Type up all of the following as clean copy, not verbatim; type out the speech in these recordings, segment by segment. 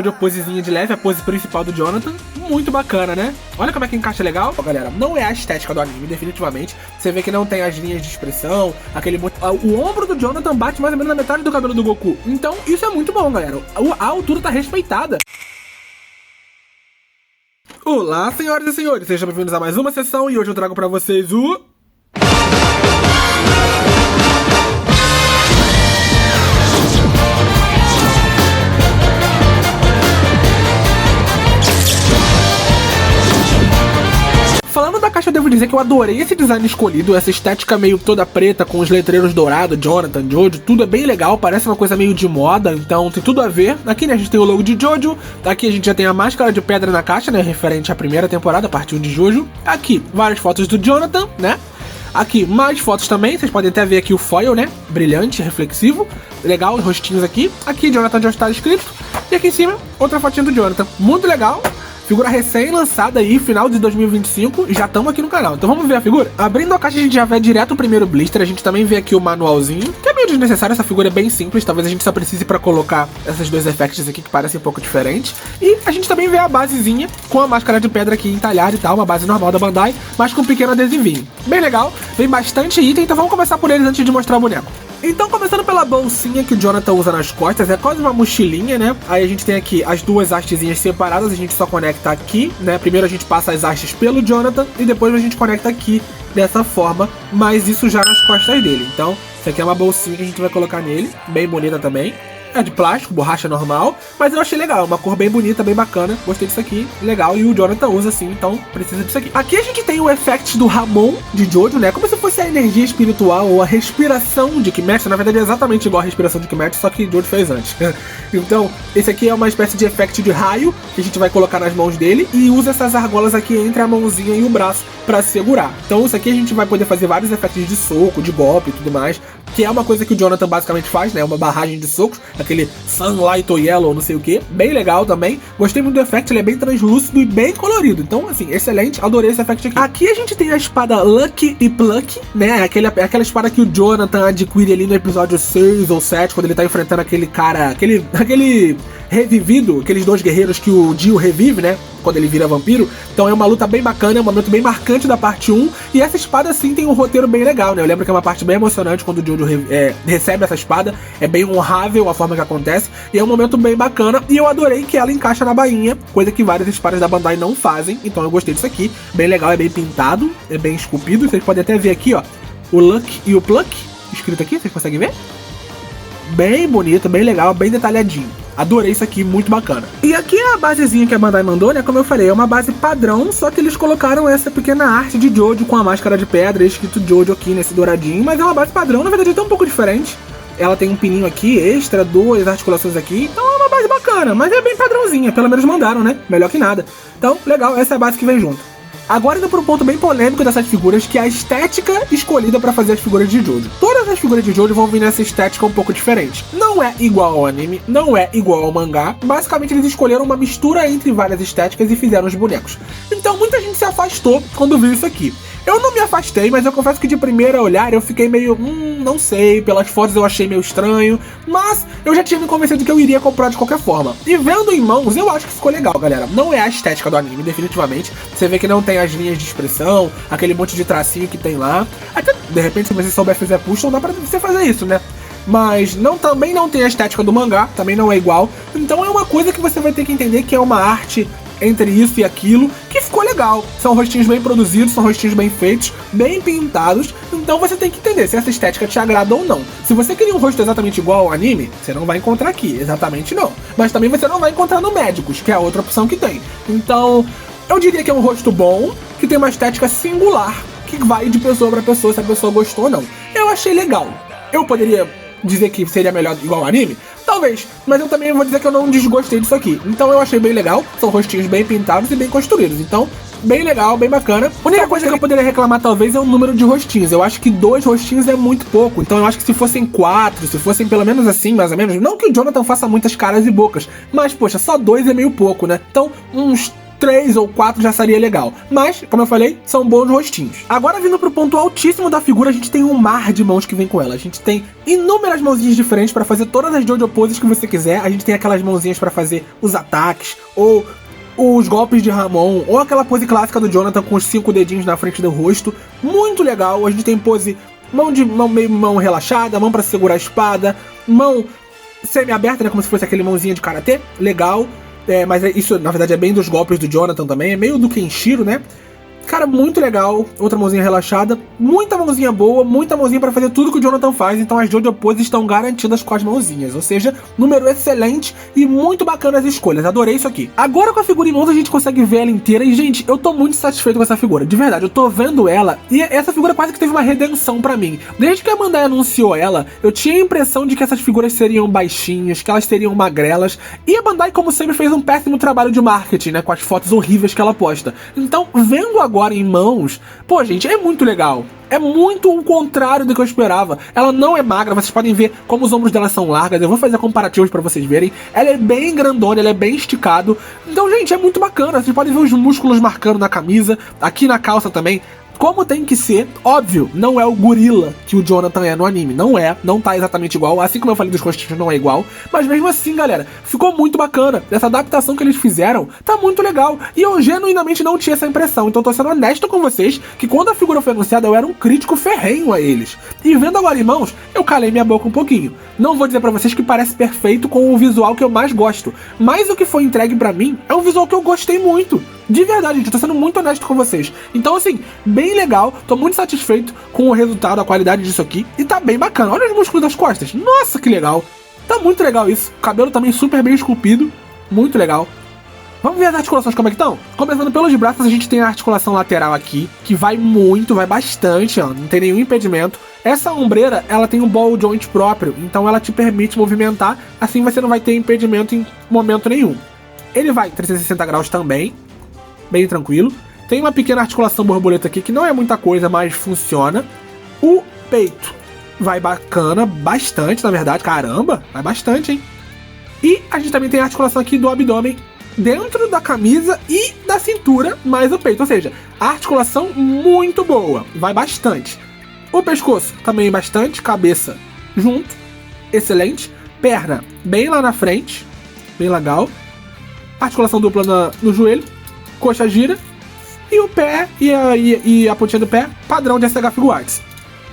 de posezinha de leve, a pose principal do Jonathan. Muito bacana, né? Olha como é que encaixa legal. Galera, não é a estética do anime, definitivamente. Você vê que não tem as linhas de expressão, o ombro do Jonathan bate mais ou menos na metade do cabelo do Goku. Então, isso é muito bom, galera. A altura tá respeitada. Olá, senhoras e senhores. Sejam bem-vindos a mais uma sessão e hoje eu trago pra vocês o... Falando da caixa, eu devo dizer que eu adorei esse design escolhido, essa estética meio toda preta, com os letreiros dourados, Jonathan, Jojo, tudo é bem legal, parece uma coisa meio de moda, então tem tudo a ver. Aqui, né, a gente tem o logo de Jojo, aqui a gente já tem a máscara de pedra na caixa, né, referente à primeira temporada, a partir de Jojo. Aqui, várias fotos do Jonathan, né. Aqui, mais fotos também, vocês podem até ver aqui o foil, né, brilhante, reflexivo, legal, os rostinhos aqui. Aqui, Jonathan já está escrito, e aqui em cima, outra fotinha do Jonathan, muito legal. Figura recém-lançada aí, final de 2025, e já estamos aqui no canal. Então vamos ver a figura? Abrindo a caixa a gente já vê direto o primeiro blister, a gente também vê aqui o manualzinho, que é meio desnecessário, essa figura é bem simples, talvez a gente só precise pra colocar esses dois effects aqui que parecem um pouco diferentes. E a gente também vê a basezinha com a máscara de pedra aqui entalhada e tal, uma base normal da Bandai, mas com um pequeno adesivinho. Bem legal, vem bastante item, então vamos começar por eles antes de mostrar o boneco. Então, começando pela bolsinha que o Jonathan usa nas costas, é quase uma mochilinha, né? Aí a gente tem aqui as duas hastezinhas separadas, a gente só conecta aqui, né? Primeiro a gente passa as hastes pelo Jonathan e depois a gente conecta aqui dessa forma, mas isso já nas costas dele. Então, isso aqui é uma bolsinha que a gente vai colocar nele, bem bonita também. É de plástico, borracha normal, mas eu achei legal, uma cor bem bonita, bem bacana, gostei disso aqui, legal, e o Jonathan usa assim, então precisa disso aqui. Aqui a gente tem o effect do Ramon de Jojo, né, como se fosse a energia espiritual ou a respiração de Kimetsu, na verdade é exatamente igual a respiração de Kimetsu, só que Jojo fez antes. Então, esse aqui é uma espécie de effect de raio, que a gente vai colocar nas mãos dele, e usa essas argolas aqui entre a mãozinha e o braço pra segurar. Então isso aqui a gente vai poder fazer vários effects de soco, de golpe e tudo mais, que é uma coisa que o Jonathan basicamente faz, né, uma barragem de socos, aquele Sunlight ou Yellow, não sei o que, bem legal também. Gostei muito do effect, ele é bem translúcido e bem colorido, então assim, excelente, adorei esse effect aqui. Aqui a gente tem a espada Lucky e Plucky, né, aquela espada que o Jonathan adquire ali no episódio 6 ou 7, quando ele tá enfrentando aquele cara, aquele revivido, aqueles dois guerreiros que o Dio revive, né, quando ele vira vampiro. Então é uma luta bem bacana, é um momento bem marcante da parte 1, e essa espada sim tem um roteiro bem legal, né, eu lembro que é uma parte bem emocionante quando o Jojo recebe essa espada, é bem honrável a forma que acontece, e é um momento bem bacana, e eu adorei que ela encaixa na bainha, coisa que várias espadas da Bandai não fazem, então eu gostei disso aqui, bem legal, é bem pintado, é bem esculpido, vocês podem até ver aqui, ó, o Luck e o Pluck, escrito aqui, vocês conseguem ver? Bem bonito, bem legal, bem detalhadinho. Adorei isso aqui, muito bacana. E aqui é a basezinha que a Bandai mandou, né? Como eu falei, é uma base padrão, só que eles colocaram essa pequena arte de Jojo com a máscara de pedra, escrito Jojo aqui nesse douradinho, mas é uma base padrão, na verdade é um pouco diferente. Ela tem um pininho aqui, extra, duas articulações aqui, então é uma base bacana, mas é bem padrãozinha, pelo menos mandaram, né? Melhor que nada. Então, legal, essa é a base que vem junto. Agora indo para um ponto bem polêmico dessas figuras, que é a estética escolhida para fazer as figuras de Jojo. Todas as figuras de Jojo vão vir nessa estética um pouco diferente. Não é igual ao anime, não é igual ao mangá. Basicamente eles escolheram uma mistura entre várias estéticas e fizeram os bonecos. Então muita gente se afastou quando viu isso aqui. Eu não me afastei, mas eu confesso que de primeira olhar eu fiquei meio, não sei, pelas fotos eu achei meio estranho, mas eu já tinha me convencido que eu iria comprar de qualquer forma. E vendo em mãos, eu acho que ficou legal, galera. Não é a estética do anime, definitivamente. Você vê que não tem as linhas de expressão, aquele monte de tracinho que tem lá. Até, de repente, se você souber fazer push, não dá pra você fazer isso, né? Mas também não tem a estética do mangá, também não é igual. Então é uma coisa que você vai ter que entender que é uma arte entre isso e aquilo, que ficou legal. São rostinhos bem produzidos, são rostinhos bem feitos, bem pintados, então você tem que entender se essa estética te agrada ou não. Se você queria um rosto exatamente igual ao anime, você não vai encontrar aqui, exatamente não. Mas também você não vai encontrar no Médicos, que é a outra opção que tem. Então, eu diria que é um rosto bom, que tem uma estética singular, que vai de pessoa pra pessoa, se a pessoa gostou ou não. Eu achei legal. Eu poderia dizer que seria melhor igual ao anime? Talvez, mas eu também vou dizer que eu não desgostei disso aqui. Então eu achei bem legal, são rostinhos bem pintados e bem construídos. Então, bem legal, bem bacana. A única coisa que eu poderia reclamar talvez é o número de rostinhos. Eu acho que 2 rostinhos é muito pouco. Então eu acho que se fossem 4, se fossem pelo menos assim, mais ou menos. Não que o Jonathan faça muitas caras e bocas, mas poxa, só 2 é meio pouco, né? Então uns 3 ou 4 já seria legal. Mas, como eu falei, são bons rostinhos. Agora, vindo pro ponto altíssimo da figura, a gente tem um mar de mãos que vem com ela. A gente tem inúmeras mãozinhas diferentes para fazer todas as Jojo poses que você quiser. A gente tem aquelas mãozinhas para fazer os ataques, ou os golpes de Ramon, ou aquela pose clássica do Jonathan com os 5 dedinhos na frente do rosto. Muito legal. A gente tem pose meio mão relaxada, mão para segurar a espada, mão semi-aberta, né, como se fosse aquele mãozinha de karatê. Legal. Mas isso, na verdade, é bem dos golpes do Jonathan também. É meio do Kenshiro, né? Cara, muito legal. Outra mãozinha relaxada. Muita mãozinha boa. Muita mãozinha pra fazer tudo que o Jonathan faz. Então as Jojo poses estão garantidas com as mãozinhas. Ou seja, número excelente e muito bacana as escolhas. Adorei isso aqui. Agora com a figura em mãos a gente consegue ver ela inteira. E, gente, eu tô muito satisfeito com essa figura. De verdade, eu tô vendo ela. E essa figura quase que teve uma redenção pra mim. Desde que a Bandai anunciou ela, eu tinha a impressão de que essas figuras seriam baixinhas, que elas seriam magrelas. E a Bandai, como sempre, fez um péssimo trabalho de marketing, né? Com as fotos horríveis que ela posta. Então, vendo agora em mãos, pô, gente, é muito legal. É muito o contrário do que eu esperava. Ela não é magra, vocês podem ver como os ombros dela são largas. Eu vou fazer comparativos pra vocês verem. Ela é bem grandona, ela é bem esticado. Então, gente, é muito bacana. Vocês podem ver os músculos marcando na camisa, aqui na calça também. Como tem que ser, óbvio, não é o gorila que o Jonathan é no anime. Não tá exatamente igual. Assim como eu falei dos rostinhos, não é igual. Mas mesmo assim, galera, ficou muito bacana. Essa adaptação que eles fizeram tá muito legal. E eu genuinamente não tinha essa impressão. Então tô sendo honesto com vocês que quando a figura foi anunciada, eu era um crítico ferrenho a eles. E vendo agora em mãos, eu calei minha boca um pouquinho. Não vou dizer pra vocês que parece perfeito com o visual que eu mais gosto. Mas o que foi entregue pra mim é um visual que eu gostei muito. De verdade, gente, eu tô sendo muito honesto com vocês. Então, assim, bem legal. Tô muito satisfeito com o resultado, a qualidade disso aqui. E tá bem bacana. Olha os músculos das costas. Nossa, que legal. Tá muito legal isso. O cabelo também super bem esculpido. Muito legal. Vamos ver as articulações como é que estão? Começando pelos braços, a gente tem a articulação lateral aqui, que vai muito, vai bastante, ó. Não tem nenhum impedimento. Essa ombreira, ela tem um ball joint próprio. Então ela te permite movimentar. Assim você não vai ter impedimento em momento nenhum. Ele vai 360 graus também. Bem tranquilo. Tem uma pequena articulação borboleta aqui, que não é muita coisa, mas funciona. O peito vai bacana, bastante, na verdade. Caramba, vai bastante, hein? E a gente também tem a articulação aqui do abdômen dentro da camisa e da cintura, mais o peito. Ou seja, a articulação muito boa, vai bastante. O pescoço também bastante, cabeça junto, excelente. Perna bem lá na frente, bem legal. Articulação dupla no joelho. Coxa gira, e o pé e a pontinha do pé, padrão de SH Figuarts.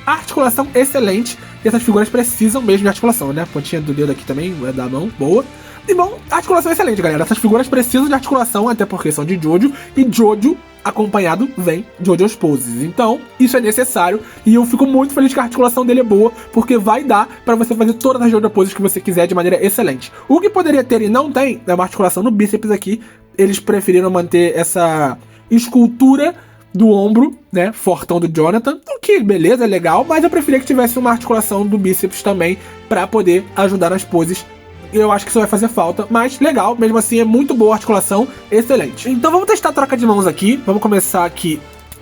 A articulação excelente, e essas figuras precisam mesmo de articulação, né? A pontinha do dedo aqui também, da mão, boa. E bom, a articulação é excelente, galera. Essas figuras precisam de articulação, até porque são de Jojo, e Jojo acompanhado vem Jojo's poses. Então, isso é necessário, e eu fico muito feliz que a articulação dele é boa, porque vai dar pra você fazer todas as Jojo poses que você quiser de maneira excelente. O que poderia ter e não tem é uma articulação no bíceps aqui. Eles preferiram manter essa escultura do ombro, né, fortão do Jonathan, o que, beleza, é legal, mas eu preferia que tivesse uma articulação do bíceps também, pra poder ajudar nas poses. Eu acho que isso vai fazer falta, mas legal, mesmo assim é muito boa a articulação, excelente. Então vamos testar a troca de mãos aqui, vamos começar aqui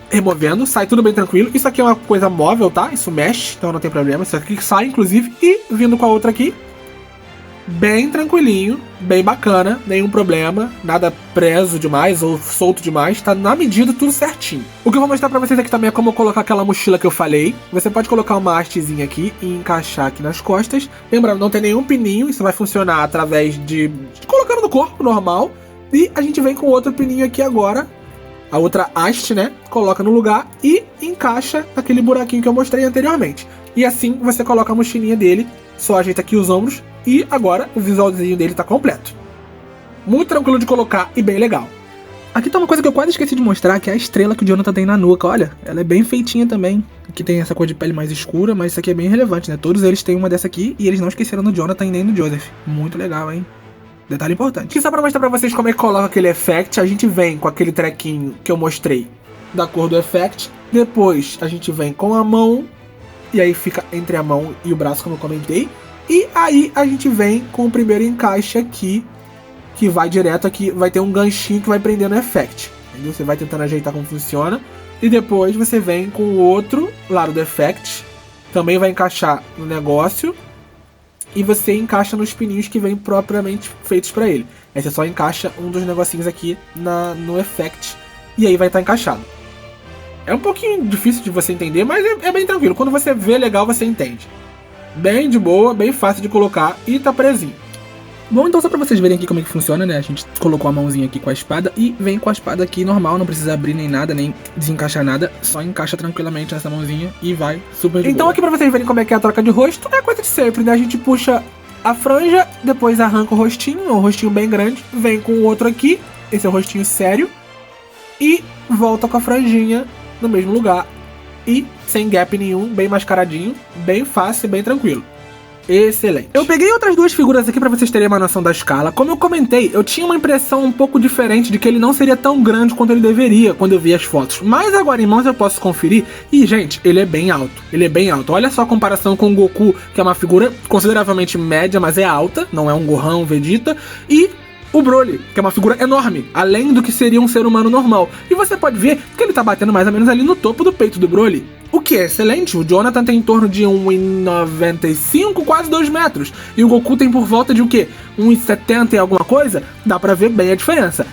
removendo, sai tudo bem tranquilo. Isso aqui é uma coisa móvel, tá? Isso mexe, então não tem problema, isso aqui sai inclusive, e vindo com a outra aqui, bem tranquilinho, bem bacana, nenhum problema, nada preso demais ou solto demais, tá na medida, tudo certinho. O que eu vou mostrar pra vocês aqui também é como colocar aquela mochila que eu falei. Você pode colocar uma hastezinha aqui e encaixar aqui nas costas. Lembrando, não tem nenhum pininho, isso vai funcionar através de colocando no corpo, normal. E a gente vem com outro pininho aqui agora, a outra haste, né, coloca no lugar e encaixa aquele buraquinho que eu mostrei anteriormente. E assim você coloca a mochilinha dele, só ajeita aqui os ombros e agora o visualzinho dele tá completo. Muito tranquilo de colocar e bem legal. Aqui tá uma coisa que eu quase esqueci de mostrar, que é a estrela que o Jonathan tem na nuca, olha. Ela é bem feitinha também. Aqui tem essa cor de pele mais escura, mas isso aqui é bem relevante, né? Todos eles têm uma dessa aqui e eles não esqueceram do Jonathan e nem do Joseph. Muito legal, hein? Detalhe importante. E só pra mostrar pra vocês como é que coloca aquele effect, a gente vem com aquele trequinho que eu mostrei da cor do effect. Depois a gente vem com a mão, e aí fica entre a mão e o braço, como eu comentei. E aí a gente vem com o primeiro encaixe aqui, que vai direto aqui, vai ter um ganchinho que vai prender no effect. Entendeu? Você vai tentando ajeitar como funciona. E depois você vem com o outro lado do effect, também vai encaixar no negócio. e você encaixa nos pininhos que vêm propriamente feitos pra ele. Aí você só encaixa um dos negocinhos aqui no Effect e aí vai estar encaixado. É um pouquinho difícil de você entender, mas é bem tranquilo. Quando você vê legal, você entende. Bem de boa, bem fácil de colocar e tá presinho. Bom, então só pra vocês verem aqui como é que funciona, né? A gente colocou a mãozinha aqui com a espada e vem com a espada aqui normal, não precisa abrir nem nada, nem desencaixar nada. Só encaixa tranquilamente nessa mãozinha e vai super de boa. Então aqui pra vocês verem como é que é a troca de rosto, é coisa de sempre, né? A gente puxa a franja, depois arranca o rostinho, um rostinho bem grande, vem com o outro aqui, esse é o rostinho sério, e volta com a franjinha no mesmo lugar e sem gap nenhum, bem mascaradinho, bem fácil e bem tranquilo. Excelente. Eu peguei outras duas figuras aqui pra vocês terem uma noção da escala. Como eu comentei, eu tinha uma impressão um pouco diferente de que ele não seria tão grande quanto ele deveria quando eu vi as fotos. Mas agora em mãos eu posso conferir e, gente, ele é bem alto. Ele é bem alto. Olha só a comparação com o Goku, que é uma figura consideravelmente média, mas é alta. Não é um Gohan, um Vegeta. E o Broly, que é uma figura enorme, além do que seria um ser humano normal. E você pode ver que ele tá batendo mais ou menos ali no topo do peito do Broly. O que é excelente, o Jonathan tem em torno de 1,95, quase 2 metros. E o Goku tem por volta de o quê? 1,70 e alguma coisa? Dá pra ver bem a diferença.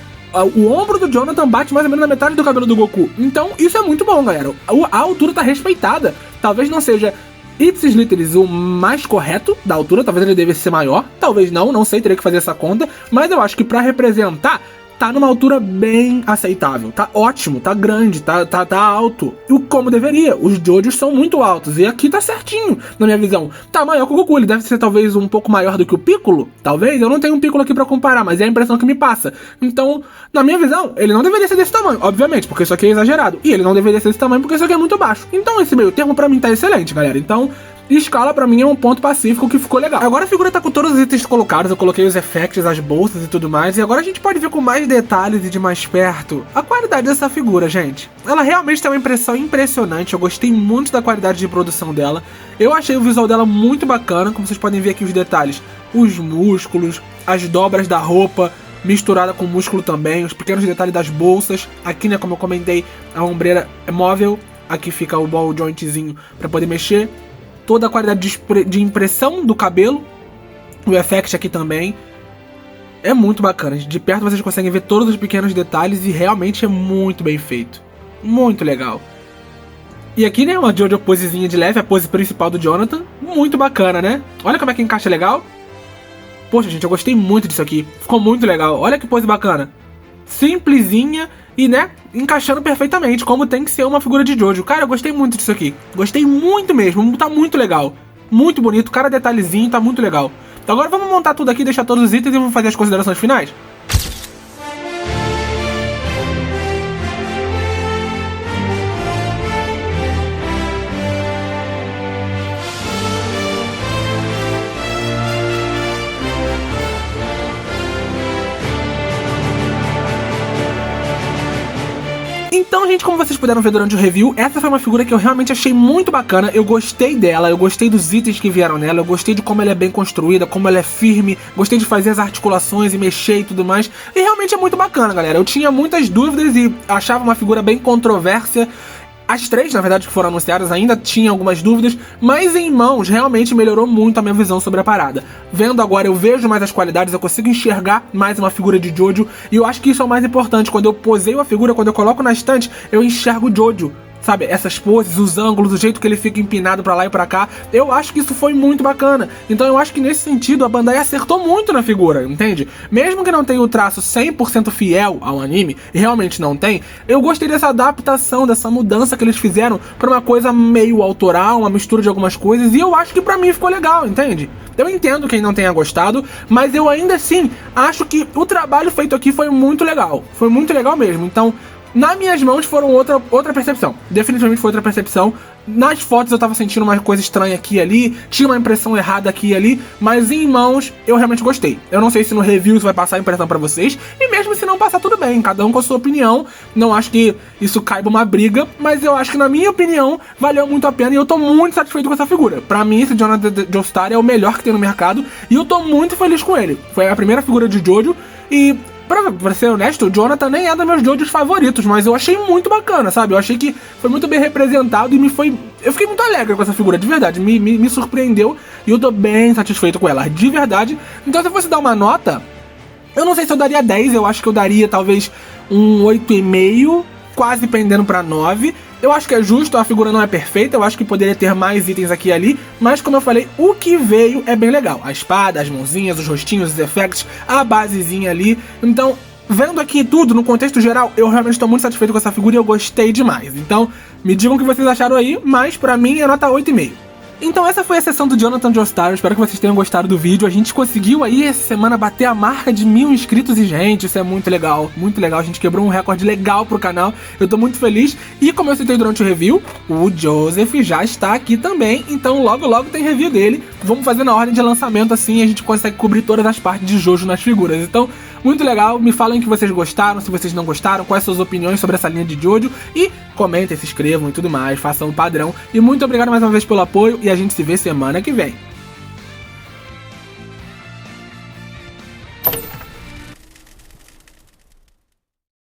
O ombro do Jonathan bate mais ou menos na metade do cabelo do Goku. Então isso é muito bom, galera. A altura tá respeitada. Talvez não seja ipsis literis o mais correto da altura, talvez ele devesse ser maior. Talvez não sei, teria que fazer essa conta. Mas eu acho que pra representar, tá numa altura bem aceitável, tá ótimo, tá grande, tá alto. E como deveria, os Jojos são muito altos, e aqui tá certinho, na minha visão. Tá maior que o Goku, ele deve ser talvez um pouco maior do que o Piccolo, talvez, eu não tenho um Piccolo aqui pra comparar, mas é a impressão que me passa. Então, na minha visão, ele não deveria ser desse tamanho, obviamente, porque isso aqui é exagerado. E ele não deveria ser desse tamanho porque isso aqui é muito baixo. Então esse meio termo pra mim tá excelente, galera. Então, escala pra mim é um ponto pacífico que ficou legal. Agora a figura tá com todos os itens colocados, eu coloquei os effects, as bolsas e tudo mais, e agora a gente pode ver com mais detalhes e de mais perto a qualidade dessa figura, gente. Ela realmente tem uma impressão impressionante, eu gostei muito da qualidade de produção dela. Eu achei o visual dela muito bacana, como vocês podem ver aqui os detalhes, os músculos, as dobras da roupa, misturada com músculo também, os pequenos detalhes das bolsas. Aqui, né, como eu comentei, a ombreira é móvel, aqui fica o ball jointzinho pra poder mexer. Toda a qualidade de impressão do cabelo, o effect aqui também, é muito bacana. De perto vocês conseguem ver todos os pequenos detalhes e realmente é muito bem feito. Muito legal. E aqui, né, uma Jojo posezinha de leve, a pose principal do Jonathan. Muito bacana, né? Olha como é que encaixa legal. Poxa, gente, eu gostei muito disso aqui. Ficou muito legal. Olha que pose bacana. Simplesinha e, né, encaixando perfeitamente, como tem que ser uma figura de Jojo. Cara, eu gostei muito disso aqui. Gostei muito mesmo, tá muito legal. Muito bonito, cada detalhezinho tá muito legal. Então agora vamos montar tudo aqui, deixar todos os itens e vamos fazer as considerações finais. Então, gente, como vocês puderam ver durante o review, essa foi uma figura que eu realmente achei muito bacana. Eu gostei dela, eu gostei dos itens que vieram nela, eu gostei de como ela é bem construída, como ela é firme, gostei de fazer as articulações e mexer e tudo mais. E realmente é muito bacana, galera. Eu tinha muitas dúvidas e achava uma figura bem controversa. As três, na verdade, que foram anunciadas, ainda tinha algumas dúvidas, mas em mãos realmente melhorou muito a minha visão sobre a parada. Vendo agora, eu vejo mais as qualidades, eu consigo enxergar mais uma figura de Jojo, e eu acho que isso é o mais importante. Quando eu poseio a figura, quando eu coloco na estante, eu enxergo o Jojo. Sabe, essas poses, os ângulos, o jeito que ele fica empinado pra lá e pra cá, eu acho que isso foi muito bacana. Então eu acho que nesse sentido a Bandai acertou muito na figura, entende? Mesmo que não tenha o traço 100% fiel ao anime, e realmente não tem, eu gostei dessa adaptação, dessa mudança que eles fizeram pra uma coisa meio autoral, uma mistura de algumas coisas, e eu acho que pra mim ficou legal, entende? Eu entendo quem não tenha gostado, mas eu ainda assim acho que o trabalho feito aqui foi muito legal mesmo. Então, nas minhas mãos foram outra percepção. Definitivamente foi outra percepção. Nas fotos eu tava sentindo uma coisa estranha aqui e ali, tinha uma impressão errada aqui e ali, mas em mãos eu realmente gostei. Eu não sei se no review isso vai passar a impressão pra vocês, e mesmo se não passar, tudo bem, cada um com a sua opinião. Não acho que isso caiba uma briga, mas eu acho que, na minha opinião, valeu muito a pena e eu tô muito satisfeito com essa figura. Pra mim, esse Jonathan Joestar é o melhor que tem no mercado e eu tô muito feliz com ele. Foi a primeira figura de Jojo e Pra ser honesto, o Jonathan nem é dos meus Jojos favoritos, mas eu achei muito bacana, sabe? Eu achei que foi muito bem representado e eu fiquei muito alegre com essa figura, de verdade. Me surpreendeu e eu tô bem satisfeito com ela, de verdade. Então se eu fosse dar uma nota, eu não sei se eu daria 10, eu acho que eu daria talvez um 8,5, quase pendendo pra 9. Eu acho que é justo, a figura não é perfeita, eu acho que poderia ter mais itens aqui e ali, mas como eu falei, o que veio é bem legal. A espada, as mãozinhas, os rostinhos, os effects, a basezinha ali. Então, vendo aqui tudo, no contexto geral, eu realmente estou muito satisfeito com essa figura e eu gostei demais. Então, me digam o que vocês acharam aí, mas pra mim é nota 8,5. Então essa foi a sessão do Jonathan Joestar, espero que vocês tenham gostado do vídeo. A gente conseguiu aí essa semana bater a marca de 1000 inscritos e gente, isso é muito legal, a gente quebrou um recorde legal pro canal, eu tô muito feliz. E como eu citei durante o review, o Joseph já está aqui também, então logo logo tem review dele. Vamos fazer na ordem de lançamento, assim a gente consegue cobrir todas as partes de Jojo nas figuras. Então, muito legal, me falem que vocês gostaram, se vocês não gostaram, quais suas opiniões sobre essa linha de Jojo. E comentem, se inscrevam e tudo mais, façam o padrão. E muito obrigado mais uma vez pelo apoio e a gente se vê semana que vem.